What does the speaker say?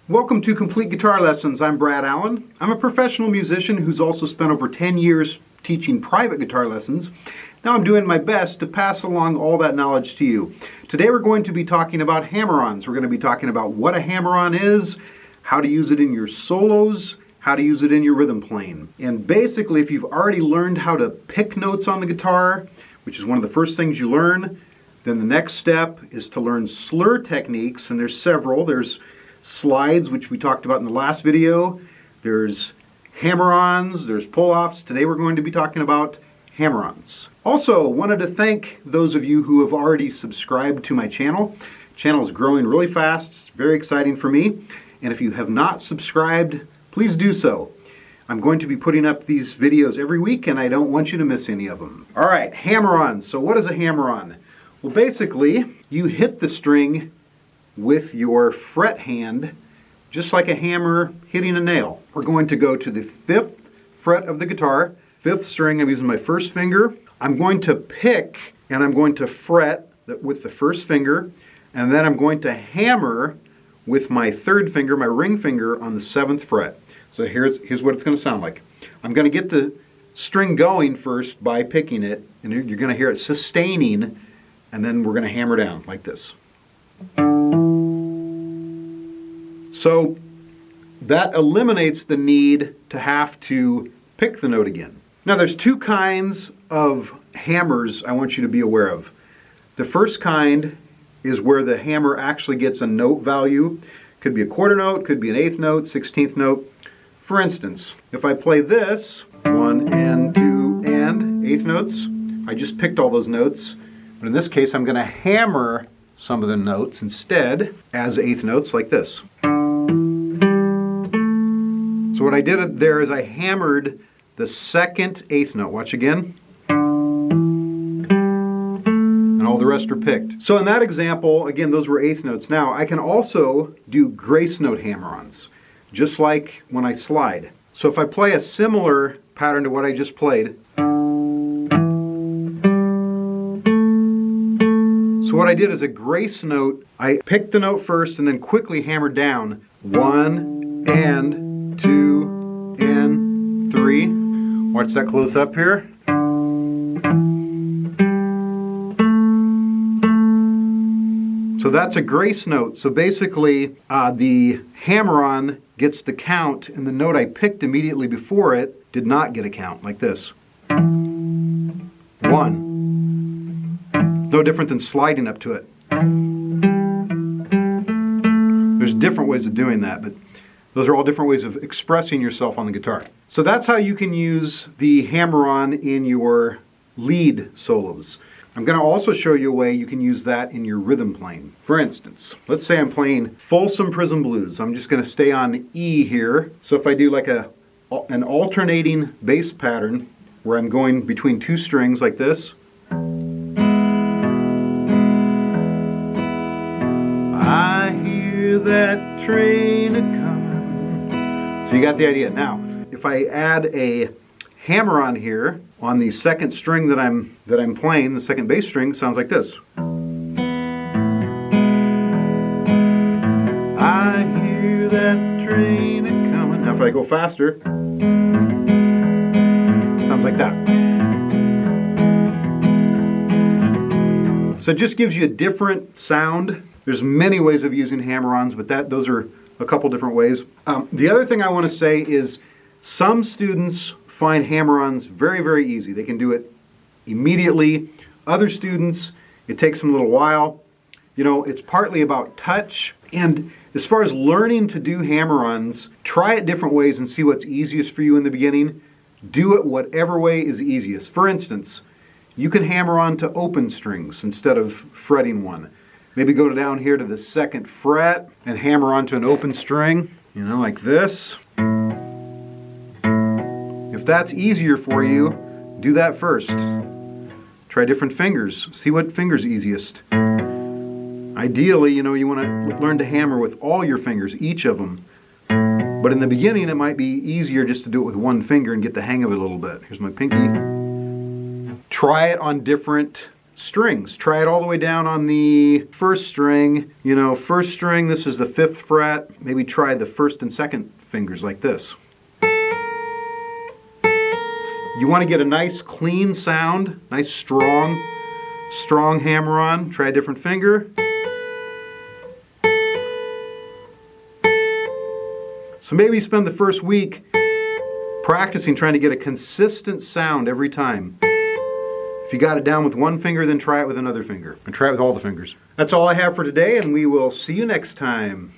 Welcome to Complete Guitar Lessons. I'm Brad Allen. I'm a professional musician who's also spent over 10 years teaching private guitar lessons. Now I'm doing my best to pass along all that knowledge to you. Today we're going to be talking about hammer-ons. We're going to be talking about what a hammer-on is, how to use it in your solos, how to use it in your rhythm playing. And basically, if you've already learned how to pick notes on the guitar, which is one of the first things you learn, then the next step is to learn slur techniques, and there's several. There's slides, which we talked about in the last video. There's hammer-ons, there's pull-offs. Today we're going to be talking about hammer-ons. Also, wanted to thank those of you who have already subscribed to my channel. The channel is growing really fast. It's very exciting for me. And if you have not subscribed, please do so. I'm going to be putting up these videos every week, and I don't want you to miss any of them. All right, hammer-ons. So what is a hammer-on? Well, basically, you hit the string with your fret hand, just like a hammer hitting a nail. We're going to go to the 5th fret of the guitar, 5th string. I'm using my first finger. I'm going to pick and I'm going to fret with the first finger, and then I'm going to hammer with my 3rd finger, my ring finger, on the 7th fret. So here's what it's going to sound like. I'm going to get the string going first by picking it, and you're going to hear it sustaining, and then we're going to hammer down like this. So that eliminates the need to have to pick the note again. Now there's 2 kinds of hammers I want you to be aware of. The first kind is where the hammer actually gets a note value. Could be a quarter note, could be an 8th note, 16th note. For instance, if I play this, 1 and 2 and 8th notes, I just picked all those notes. But in this case, I'm going to hammer some of the notes instead as 8th notes like this. So what I did there is I hammered the 2nd 8th note. Watch again. And all the rest are picked. So in that example, again, those were 8th notes. Now I can also do grace note hammer-ons, just like when I slide. So if I play a similar pattern to what I just played. So what I did is a grace note. I picked the note first and then quickly hammered down 1 and 2 and 3. Watch that close up here. So that's a grace note. So basically the hammer-on gets the count, and the note I picked immediately before it did not get a count, like this. 1. No different than sliding up to it. There's different ways of doing that, but those are all different ways of expressing yourself on the guitar. So that's how you can use the hammer-on in your lead solos. I'm going to also show you a way you can use that in your rhythm playing. For instance, let's say I'm playing Folsum Prism Blues. I'm just going to stay on E here. So if I do like an alternating bass pattern where I'm going between 2 strings like this. I hear that train a-comin'. So you got the idea. Now, if I add a hammer-on here on the 2nd string that I'm playing, the 2nd bass string, it sounds like this. I hear that train a-comin'. Now if I go faster, it sounds like that. So it just gives you a different sound. There's many ways of using hammer-ons, but those are a couple different ways. The other thing I want to say is some students find hammer-ons very, very easy. They can do it immediately. Other students, it takes them a little while. You know, it's partly about touch. And as far as learning to do hammer-ons, try it different ways and see what's easiest for you in the beginning. Do it whatever way is easiest. For instance, you can hammer on to open strings instead of fretting one. Maybe go down here to the 2nd fret and hammer onto an open string, you know, like this. If that's easier for you, do that first. Try different fingers. See what finger's easiest. Ideally, you know, you want to learn to hammer with all your fingers, each of them. But in the beginning, it might be easier just to do it with one finger and get the hang of it a little bit. Here's my pinky. Try it on different strings. Try it all the way down on the first string. You know, first string, this is the 5th fret. Maybe try the 1st and 2nd fingers like this. You want to get a nice clean sound, nice strong hammer on. Try a different finger. So maybe spend the first week practicing, trying to get a consistent sound every time. If you got it down with one finger, then try it with another finger. And try it with all the fingers. That's all I have for today, and we will see you next time.